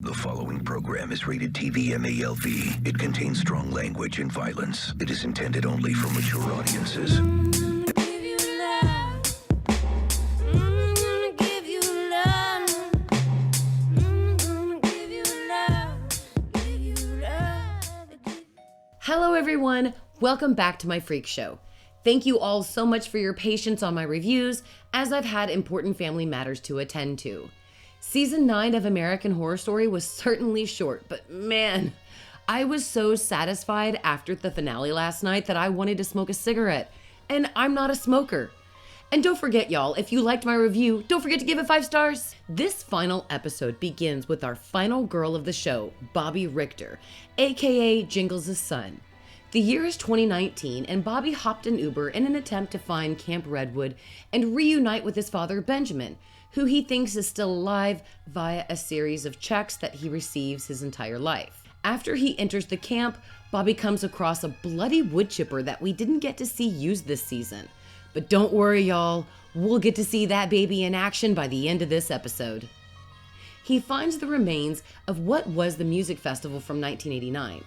The following program is rated TV MALV. It contains strong language and violence. It is intended only for mature audiences. Hello everyone, welcome back to my freak show. Thank you all so much for your patience on my reviews, as I've had important family matters to attend to. Season 9 of American Horror Story was certainly short, but man, I was so satisfied after the finale last night that I wanted to smoke a cigarette, and I'm not a smoker. And don't forget, y'all, if you liked my review, don't forget to give it 5 stars. This final episode begins with our final girl of the show, Bobby Richter, aka Jingles' son. The year is 2019, and Bobby hopped an Uber in an attempt to find Camp Redwood and reunite with his father, Benjamin, who he thinks is still alive via a series of checks that he receives his entire life. After he enters the camp, Bobby comes across a bloody wood chipper that we didn't get to see used this season. But don't worry, y'all, we'll get to see that baby in action by the end of this episode. He finds the remains of what was the music festival from 1989.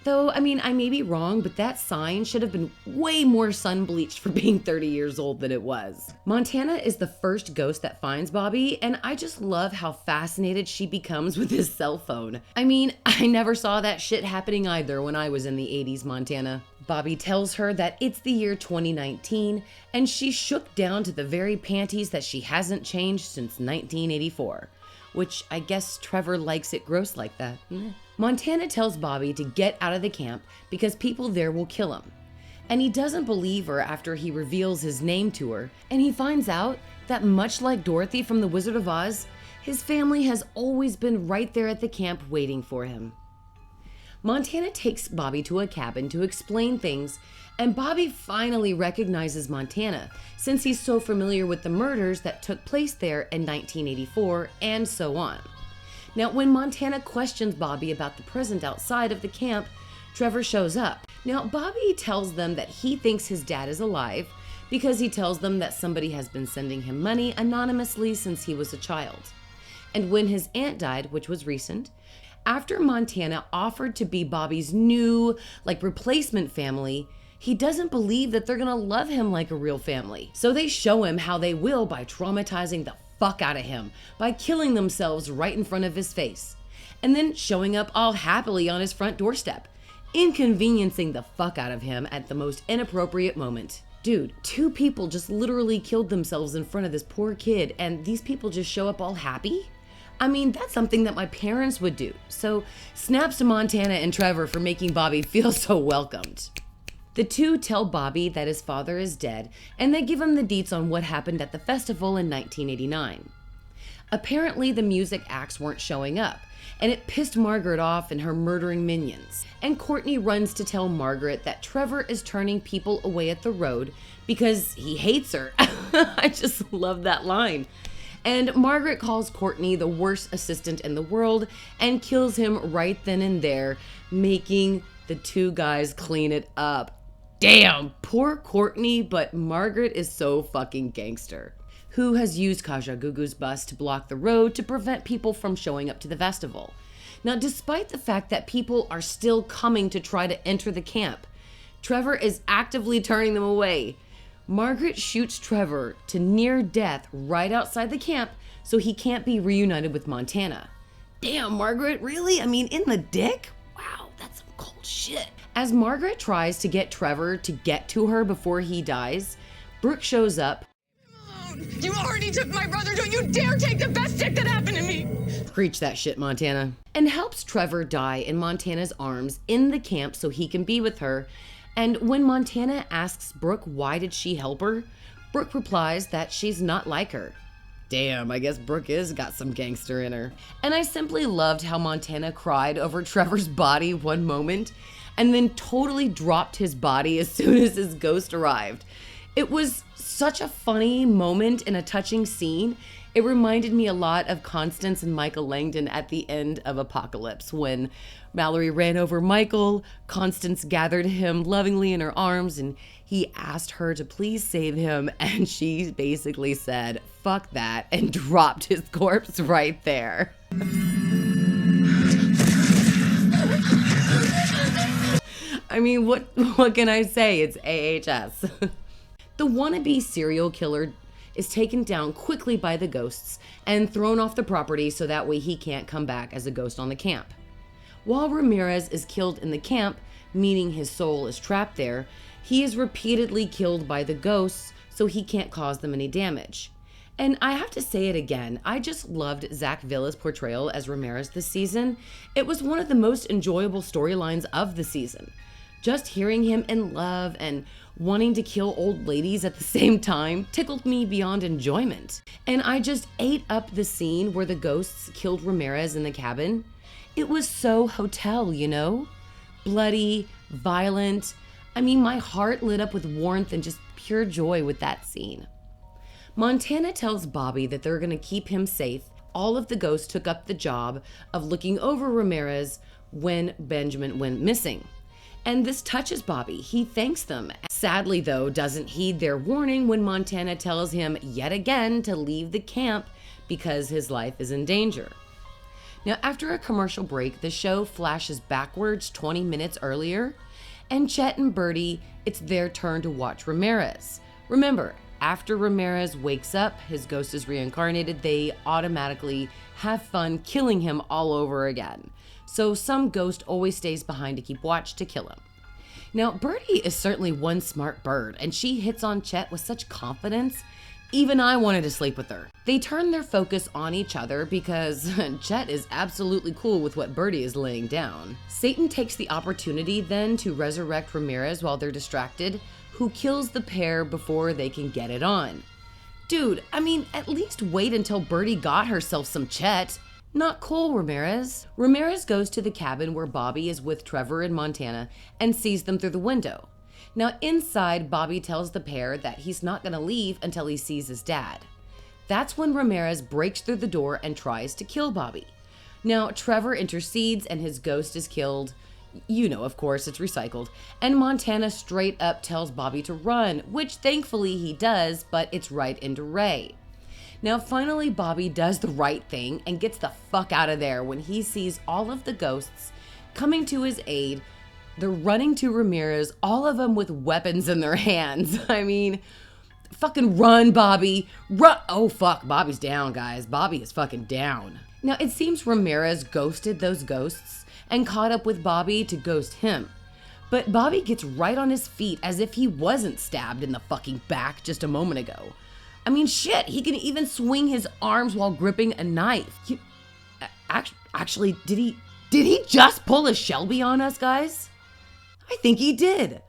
Though, I may be wrong, but that sign should have been way more sun-bleached for being 30 years old than it was. Montana is the first ghost that finds Bobby, and I just love how fascinated she becomes with his cell phone. I never saw that shit happening either when I was in the 80s Montana. Bobby tells her that it's the year 2019, and she's shook down to the very panties that she hasn't changed since 1984. Which I guess Trevor likes it gross like that. Montana tells Bobby to get out of the camp because people there will kill him. And he doesn't believe her after he reveals his name to her, and he finds out that much like Dorothy from The Wizard of Oz, his family has always been right there at the camp waiting for him. Montana takes Bobby to a cabin to explain things, and Bobby finally recognizes Montana since he's so familiar with the murders that took place there in 1984 and so on. Now, when Montana questions Bobby about the present outside of the camp, Trevor shows up. Now, Bobby tells them that he thinks his dad is alive because he tells them that somebody has been sending him money anonymously since he was a child. And when his aunt died, which was recent, after Montana offered to be Bobby's new, replacement family, he doesn't believe that they're gonna love him like a real family. So they show him how they will by traumatizing the fuck out of him, by killing themselves right in front of his face, and then showing up all happily on his front doorstep, inconveniencing the fuck out of him at the most inappropriate moment. Dude, 2 people just literally killed themselves in front of this poor kid, and these people just show up all happy? That's something that my parents would do. So snaps to Montana and Trevor for making Bobby feel so welcomed. The two tell Bobby that his father is dead, and they give him the deets on what happened at the festival in 1989. Apparently, the music acts weren't showing up, and it pissed Margaret off and her murdering minions. And Courtney runs to tell Margaret that Trevor is turning people away at the road because he hates her. I just love that line. And Margaret calls Courtney the worst assistant in the world and kills him right then and there, making the 2 guys clean it up. Damn, poor Courtney, but Margaret is so fucking gangster. Who has used Kaja Gugu's bus to block the road to prevent people from showing up to the festival. Now, despite the fact that people are still coming to try to enter the camp, Trevor is actively turning them away. Margaret shoots Trevor to near death right outside the camp so he can't be reunited with Montana. Damn, Margaret, really? in the dick? Wow, that's some cold shit. As Margaret tries to get Trevor to get to her before he dies, Brooke shows up. You already took my brother. Don't you dare take the best dick that happened to me. Preach that shit, Montana. And helps Trevor die in Montana's arms in the camp so he can be with her. And when Montana asks Brooke why did she help her, Brooke replies that she's not like her. Damn, I guess Brooke is got some gangster in her. And I simply loved how Montana cried over Trevor's body one moment and then totally dropped his body as soon as his ghost arrived. It was such a funny moment and a touching scene. It reminded me a lot of Constance and Michael Langdon at the end of Apocalypse when Mallory ran over Michael, Constance gathered him lovingly in her arms, and he asked her to please save him, and she basically said, "Fuck that," and dropped his corpse right there. I mean, what can I say? It's AHS. The wannabe serial killer is taken down quickly by the ghosts and thrown off the property so that way he can't come back as a ghost on the camp. While Ramirez is killed in the camp, meaning his soul is trapped there, he is repeatedly killed by the ghosts so he can't cause them any damage. And I have to say it again, I just loved Zach Villa's portrayal as Ramirez this season. It was one of the most enjoyable storylines of the season. Just hearing him in love and wanting to kill old ladies at the same time tickled me beyond enjoyment. And I just ate up the scene where the ghosts killed Ramirez in the cabin. It was so hotel, you know? Bloody, violent. I mean, my heart lit up with warmth and just pure joy with that scene. Montana tells Bobby that they're gonna keep him safe. All of the ghosts took up the job of looking over Ramirez when Benjamin went missing. And this touches Bobby. He thanks them. Sadly, though, doesn't heed their warning when Montana tells him yet again to leave the camp because his life is in danger. Now, after a commercial break, the show flashes backwards 20 minutes earlier, and Chet and Bertie, it's their turn to watch Ramirez. Remember, after Ramirez wakes up, his ghost is reincarnated, they automatically have fun killing him all over again. So some ghost always stays behind to keep watch to kill him. Now, Bertie is certainly one smart bird, and she hits on Chet with such confidence, even I wanted to sleep with her. They turn their focus on each other because Chet is absolutely cool with what Bertie is laying down. Satan takes the opportunity then to resurrect Ramirez while they're distracted, who kills the pair before they can get it on. Dude, I mean, at least wait until Bertie got herself some Chet. Not cool, Ramirez. Ramirez goes to the cabin where Bobby is with Trevor and Montana and sees them through the window. Now inside, Bobby tells the pair that he's not gonna leave until he sees his dad. That's when Ramirez breaks through the door and tries to kill Bobby. Now Trevor intercedes and his ghost is killed. You know, of course, it's recycled. And Montana straight up tells Bobby to run, which thankfully he does, but it's right into Ray. Now finally, Bobby does the right thing and gets the fuck out of there when he sees all of the ghosts coming to his aid. They're running to Ramirez, all of them with weapons in their hands. I mean, fucking run, Bobby. Run. Oh, fuck. Bobby's down, guys. Bobby is fucking down. Now, it seems Ramirez ghosted those ghosts and caught up with Bobby to ghost him. But Bobby gets right on his feet as if he wasn't stabbed in the fucking back just a moment ago. I mean, shit, he can even swing his arms while gripping a knife. Actually, did he just pull a Shelby on us, guys? I think he did.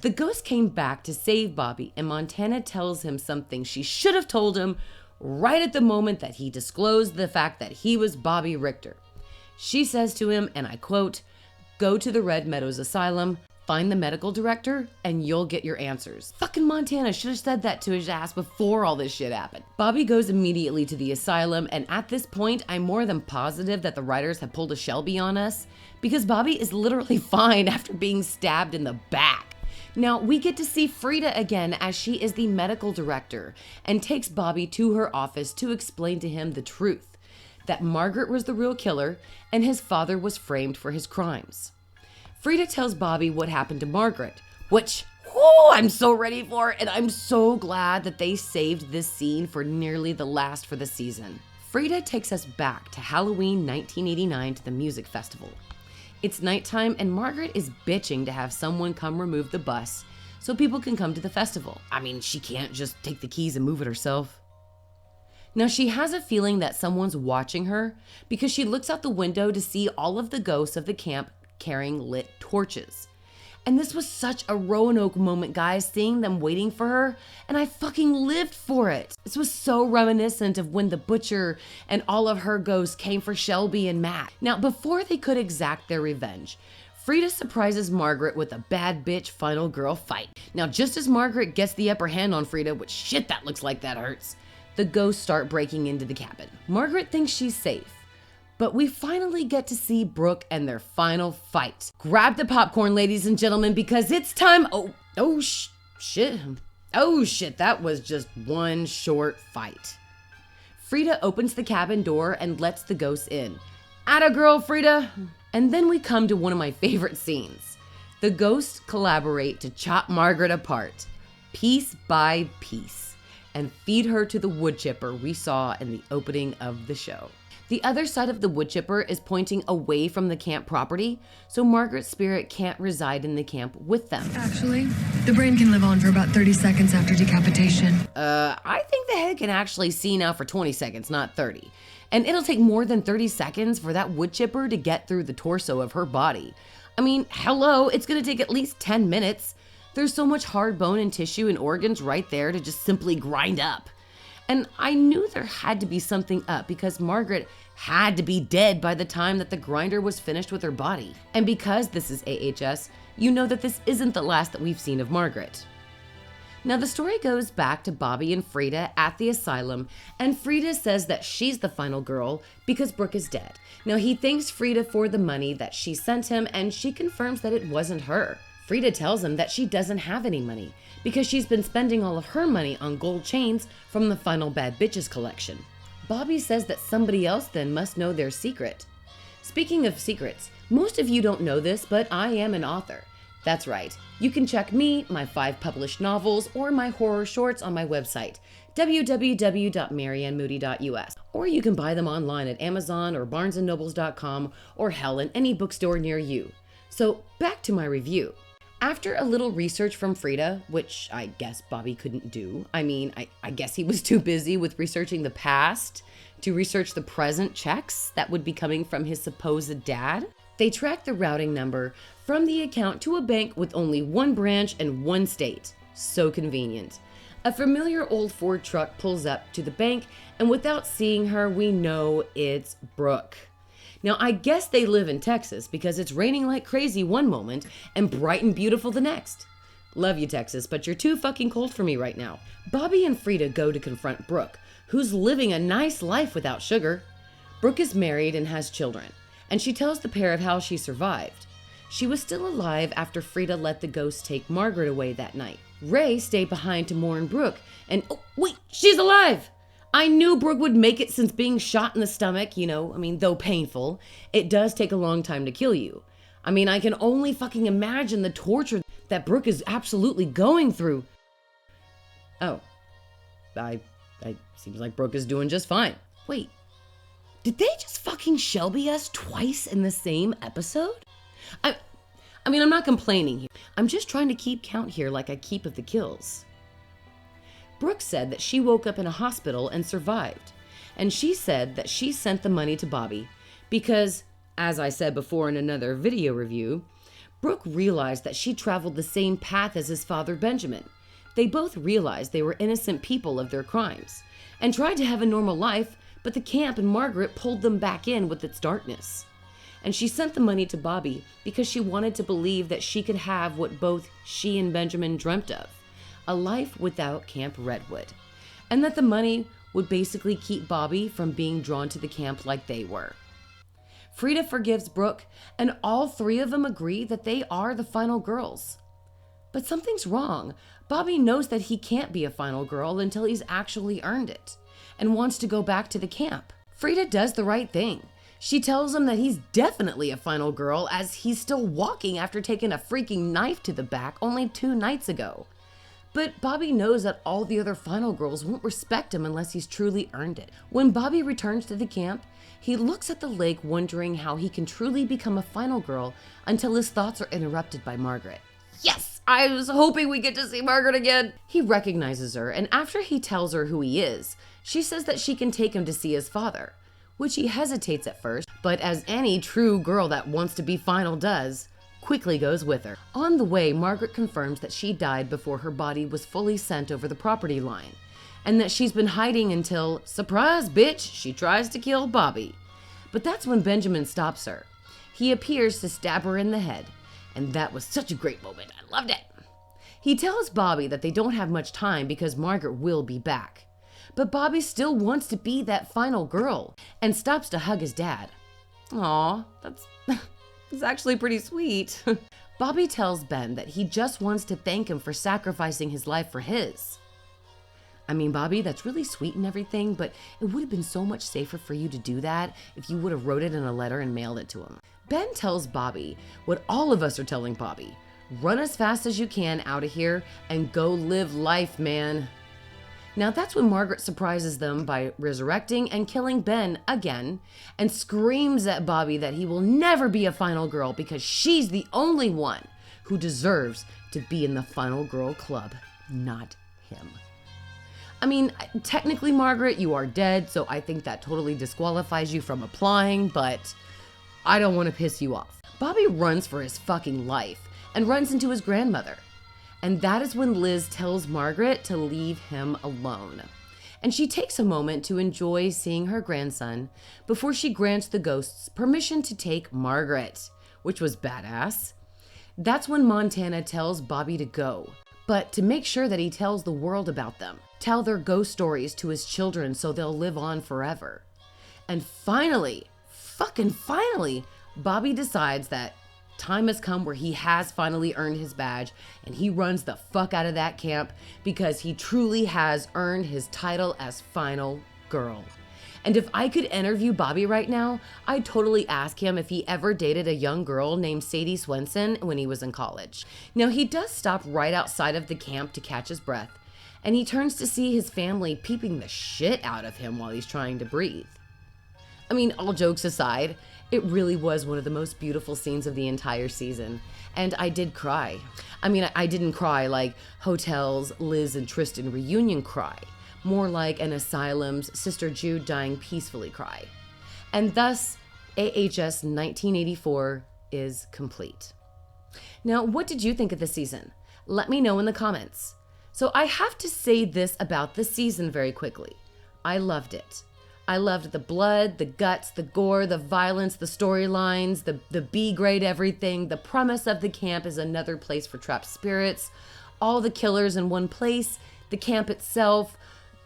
The ghost came back to save Bobby, and Montana tells him something she should have told him right at the moment that he disclosed the fact that he was Bobby Richter. She says to him, and I quote, "Go to the Red Meadows Asylum, find the medical director, and you'll get your answers." Fucking Montana should have said that to his ass before all this shit happened. Bobby goes immediately to the asylum, and at this point, I'm more than positive that the writers have pulled a Shelby on us, because Bobby is literally fine after being stabbed in the back. Now, we get to see Frida again as she is the medical director and takes Bobby to her office to explain to him the truth, that Margaret was the real killer and his father was framed for his crimes. Frida tells Bobby what happened to Margaret, which, I'm so ready for, and I'm so glad that they saved this scene for nearly the last for the season. Frida takes us back to Halloween 1989 to the music festival. It's nighttime and Margaret is bitching to have someone come remove the bus so people can come to the festival. I mean, she can't just take the keys and move it herself. Now she has a feeling that someone's watching her because she looks out the window to see all of the ghosts of the camp carrying lit torches. And this was such a Roanoke moment, guys, seeing them waiting for her, and I fucking lived for it. This was so reminiscent of when the butcher and all of her ghosts came for Shelby and Matt. Now, before they could exact their revenge, Frida surprises Margaret with a bad bitch final girl fight. Now, just as Margaret gets the upper hand on Frida, which shit, that looks like that hurts, the ghosts start breaking into the cabin. Margaret thinks she's safe, but we finally get to see Brooke and their final fight. Grab the popcorn, ladies and gentlemen, because it's time. Shit, that was just one short fight. Frida opens the cabin door and lets the ghosts in. Atta girl, Frida. And then we come to one of my favorite scenes. The ghosts collaborate to chop Margaret apart, piece by piece, and feed her to the wood chipper we saw in the opening of the show. The other side of the wood chipper is pointing away from the camp property, so Margaret's spirit can't reside in the camp with them. Actually, the brain can live on for about 30 seconds after decapitation. I think the head can actually see now for 20 seconds, not 30. And it'll take more than 30 seconds for that wood chipper to get through the torso of her body. I mean, hello, it's gonna take at least 10 minutes. There's so much hard bone and tissue and organs right there to just simply grind up. And I knew there had to be something up because Margaret had to be dead by the time that the grinder was finished with her body. And because this is AHS, you know that this isn't the last that we've seen of Margaret. Now the story goes back to Bobby and Frida at the asylum, and Frida says that she's the final girl because Brooke is dead. Now he thanks Frida for the money that she sent him, and she confirms that it wasn't her. Frida tells him that she doesn't have any money because she's been spending all of her money on gold chains from the Final Bad Bitches collection. Bobby says that somebody else then must know their secret. Speaking of secrets, most of you don't know this, but I am an author. That's right, you can check me, my 5 published novels, or my horror shorts on my website, www.mariannemoody.us, or you can buy them online at Amazon or barnesandnobles.com, or hell, in any bookstore near you. So back to my review. After a little research from Frida, which I guess Bobby couldn't do, I guess he was too busy with researching the past to research the present checks that would be coming from his supposed dad, they tracked the routing number from the account to a bank with only one branch and one state. So convenient. A familiar old Ford truck pulls up to the bank, and without seeing her, we know it's Brooke. Now, I guess they live in Texas because it's raining like crazy one moment and bright and beautiful the next. Love you, Texas, but you're too fucking cold for me right now. Bobby and Frida go to confront Brooke, who's living a nice life without sugar. Brooke is married and has children, and she tells the pair of how she survived. She was still alive after Frida let the ghost take Margaret away that night. Ray stayed behind to mourn Brooke, and oh, wait, she's alive! I knew Brooke would make it since being shot in the stomach, though painful, it does take a long time to kill you. I can only fucking imagine the torture that Brooke is absolutely going through. Oh, seems like Brooke is doing just fine. Wait, did they just fucking Shelby us twice in the same episode? I'm not complaining here. I'm just trying to keep count here like I keep of the kills. Brooke said that she woke up in a hospital and survived. And she said that she sent the money to Bobby because, as I said before in another video review, Brooke realized that she traveled the same path as his father Benjamin. They both realized they were innocent people of their crimes and tried to have a normal life, but the camp and Margaret pulled them back in with its darkness. And she sent the money to Bobby because she wanted to believe that she could have what both she and Benjamin dreamt of, a life without Camp Redwood, and that the money would basically keep Bobby from being drawn to the camp like they were. Frida forgives Brooke, and all 3 of them agree that they are the final girls. But something's wrong. Bobby knows that he can't be a final girl until he's actually earned it, and wants to go back to the camp. Frida does the right thing. She tells him that he's definitely a final girl as he's still walking after taking a freaking knife to the back only 2 nights ago. But Bobby knows that all the other final girls won't respect him unless he's truly earned it. When Bobby returns to the camp, he looks at the lake wondering how he can truly become a final girl until his thoughts are interrupted by Margaret. Yes! I was hoping we get to see Margaret again! He recognizes her, and after he tells her who he is, she says that she can take him to see his father, which he hesitates at first, but as any true girl that wants to be final does, quickly goes with her. On the way, Margaret confirms that she died before her body was fully sent over the property line, and that she's been hiding until, surprise bitch, she tries to kill Bobby. But that's when Benjamin stops her. He appears to stab her in the head, and that was such a great moment. I loved it. He tells Bobby that they don't have much time because Margaret will be back. But Bobby still wants to be that final girl and stops to hug his dad. Aw, that's actually pretty sweet. Bobby tells Ben that he just wants to thank him for sacrificing his life for his. Bobby, that's really sweet and everything, but it would have been so much safer for you to do that if you would have wrote it in a letter and mailed it to him. Ben tells Bobby what all of us are telling Bobby. Run as fast as you can out of here and go live life, man. Now that's when Margaret surprises them by resurrecting and killing Ben again and screams at Bobby that he will never be a final girl because she's the only one who deserves to be in the final girl club, not him. I mean, technically, Margaret, you are dead, so I think that totally disqualifies you from applying, but I don't want to piss you off. Bobby runs for his fucking life and runs into his grandmother. And that is when Liz tells Margaret to leave him alone. And she takes a moment to enjoy seeing her grandson before she grants the ghosts permission to take Margaret, which was badass. That's when Montana tells Bobby to go, but to make sure that he tells the world about them, tell their ghost stories to his children so they'll live on forever. And finally, fucking finally, Bobby decides that time has come where he has finally earned his badge and he runs the fuck out of that camp because he truly has earned his title as final girl. And if I could interview Bobby right now, I'd totally ask him if he ever dated a young girl named Sadie Swenson when he was in college. Now, he does stop right outside of the camp to catch his breath, and he turns to see his family peeping the shit out of him while he's trying to breathe. I mean, all jokes aside, it really was one of the most beautiful scenes of the entire season. And I did cry. I mean, I didn't cry like Hotel's Liz and Tristan reunion cry. More like an Asylum's Sister Jude dying peacefully cry. And thus, AHS 1984 is complete. Now, what did you think of the season? Let me know in the comments. So I have to say this about the season very quickly. I loved it. I loved the blood, the guts, the gore, the violence, the storylines, the B-grade everything. The premise of the camp is another place for trapped spirits. All the killers in one place, the camp itself,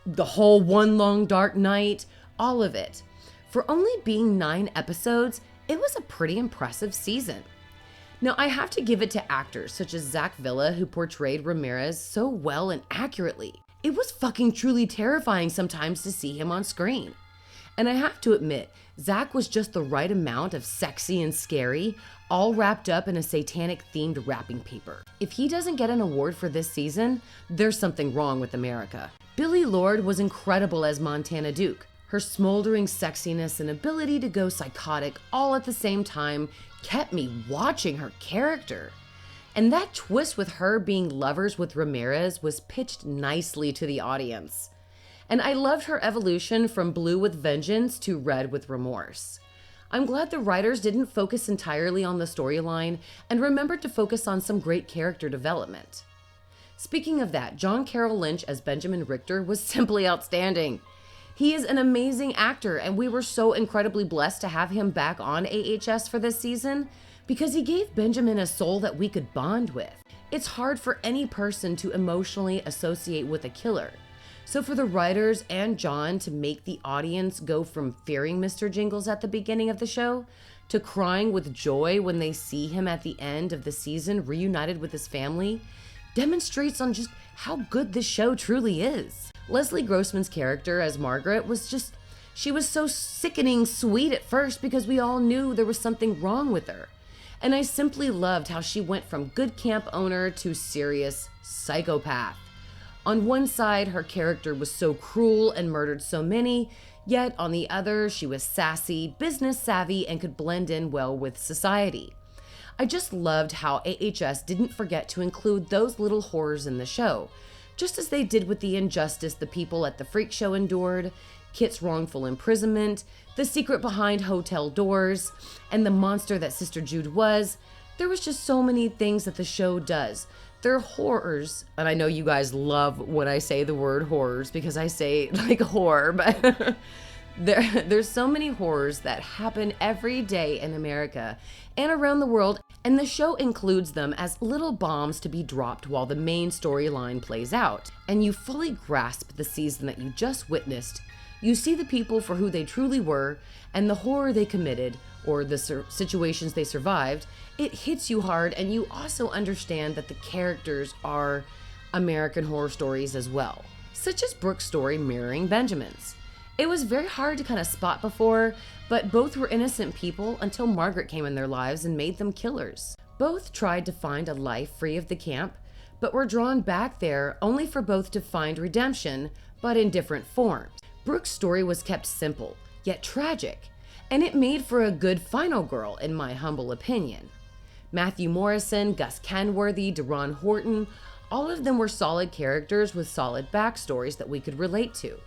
the whole one long dark night, all of it. For only being 9 episodes, it was a pretty impressive season. Now, I have to give it to actors such as Zach Villa, who portrayed Ramirez so well and accurately. It was fucking truly terrifying sometimes to see him on screen. And I have to admit, Zach was just the right amount of sexy and scary, all wrapped up in a satanic-themed wrapping paper. If he doesn't get an award for this season, there's something wrong with America. Billie Lourd was incredible as Montana Duke. Her smoldering sexiness and ability to go psychotic all at the same time kept me watching her character. And that twist with her being lovers with Ramirez was pitched nicely to the audience. And I loved her evolution from blue with vengeance to red with remorse. I'm glad the writers didn't focus entirely on the storyline and remembered to focus on some great character development. Speaking of that, John Carroll Lynch as Benjamin Richter was simply outstanding. He is an amazing actor, and we were so incredibly blessed to have him back on AHS for this season because he gave Benjamin a soul that we could bond with. It's hard for any person to emotionally associate with a killer. So for the writers and John to make the audience go from fearing Mr. Jingles at the beginning of the show to crying with joy when they see him at the end of the season reunited with his family demonstrates on just how good this show truly is. Leslie Grossman's character as Margaret was she was so sickening sweet at first because we all knew there was something wrong with her. And I simply loved how she went from good camp owner to serious psychopath. On one side, her character was so cruel and murdered so many, yet on the other, she was sassy, business savvy, and could blend in well with society. I just loved how AHS didn't forget to include those little horrors in the show, just as they did with the injustice the people at the freak show endured, Kit's wrongful imprisonment, the secret behind hotel doors, and the monster that Sister Jude was. There was just so many things that the show does. They're horrors, and I know you guys love when I say the word horrors because I say like horror, but there's so many horrors that happen every day in America and around the world, and the show includes them as little bombs to be dropped while the main storyline plays out. And you fully grasp the season that you just witnessed. You see the people for who they truly were and the horror they committed or the situations they survived. It hits you hard, and you also understand that the characters are American horror stories as well, such as Brooke's story mirroring Benjamin's. It was very hard to kind of spot before, but both were innocent people until Margaret came in their lives and made them killers. Both tried to find a life free of the camp, but were drawn back there only for both to find redemption, but in different forms. Brooke's story was kept simple, yet tragic, and it made for a good final girl, in my humble opinion. Matthew Morrison, Gus Kenworthy, Deron Horton, all of them were solid characters with solid backstories that we could relate to.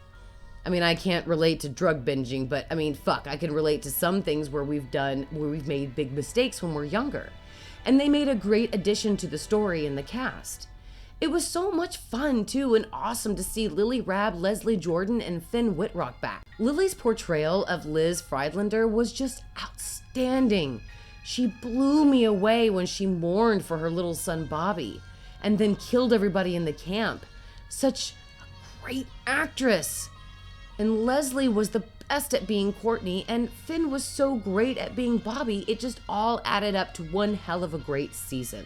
I mean, I can't relate to drug binging, but I mean, fuck, I can relate to some things where we've made big mistakes when we're younger. And they made a great addition to the story and the cast. It was so much fun too, and awesome to see Lily Rabb, Leslie Jordan, and Finn Wittrock back. Lily's portrayal of Liz Friedlander was just outstanding. She blew me away when she mourned for her little son Bobby, and then killed everybody in the camp. Such a great actress. And Leslie was the best at being Courtney, and Finn was so great at being Bobby. It just all added up to one hell of a great season.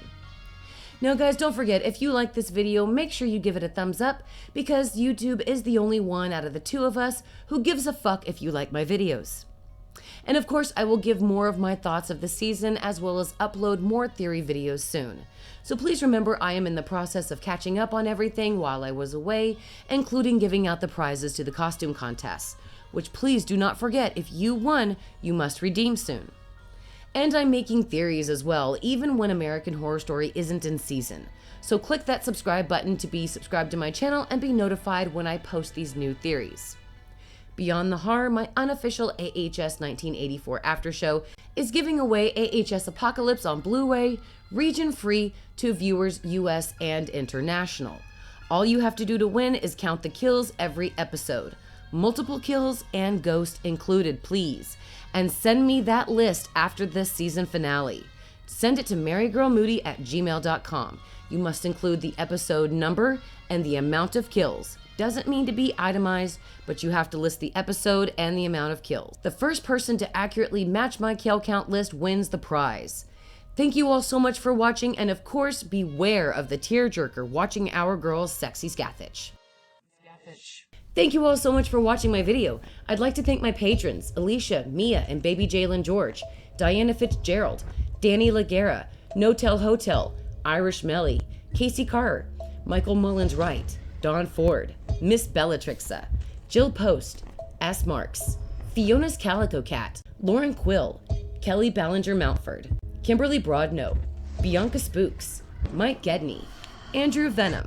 Now guys, don't forget, if you like this video, make sure you give it a thumbs up, because YouTube is the only one out of the two of us who gives a fuck if you like my videos. And of course, I will give more of my thoughts of the season, as well as upload more theory videos soon. So please remember, I am in the process of catching up on everything while I was away, including giving out the prizes to the costume contests, which please do not forget, if you won, you must redeem soon. And I'm making theories as well, even when American Horror Story isn't in season. So click that subscribe button to be subscribed to my channel and be notified when I post these new theories. Beyond the Horror, my unofficial AHS 1984 after show, is giving away AHS Apocalypse on Blu-ray, region-free, to viewers US and international. All you have to do to win is count the kills every episode. Multiple kills and ghost included, please. And send me that list after this season finale. Send it to marygirlmoody@gmail.com. You must include the episode number and the amount of kills. Doesn't mean to be itemized, but you have to list the episode and the amount of kills. The first person to accurately match my kill count list wins the prize. Thank you all so much for watching, and of course, beware of the tearjerker watching our girl's sexy scathitch. Thank you all so much for watching my video. I'd like to thank my patrons, Alicia, Mia, and baby Jalen George, Diana Fitzgerald, Danny Laguerra, No-Tell Hotel, Irish Melly, Casey Carr, Michael Mullins-Wright, Dawn Ford, Miss Bellatrixa, Jill Post, S. Marks, Fiona's Calico Cat, Lauren Quill, Kelly Ballinger Mountford, Kimberly Broadnoe, Bianca Spooks, Mike Gedney, Andrew Venom,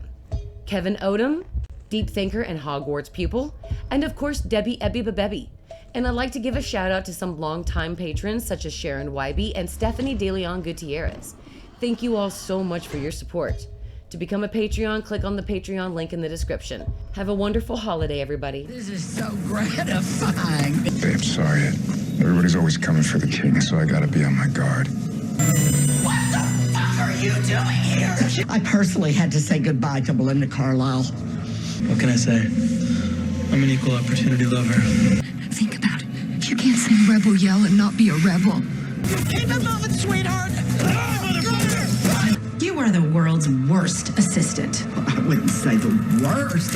Kevin Odom, Deep Thinker and Hogwarts Pupil, and of course Debbie Ebby Babebby. And I'd like to give a shout out to some longtime patrons such as Sharon Wybe and Stephanie De Leon Gutierrez. Thank you all so much for your support. To become a Patreon, click on the Patreon link in the description. Have a wonderful holiday, everybody. This is so gratifying. Babe, sorry. Everybody's always coming for the king, so I gotta be on my guard. What the fuck are you doing here? I personally had to say goodbye to Belinda Carlisle. What can I say? I'm an equal opportunity lover. Think about it. You can't sing Rebel Yell and not be a rebel. Keep it moving, sweetheart. You are the world's worst assistant. I wouldn't say the worst.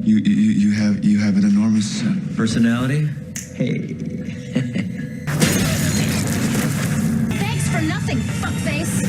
You have an enormous Personality? Hey. Thanks for nothing, fuckface.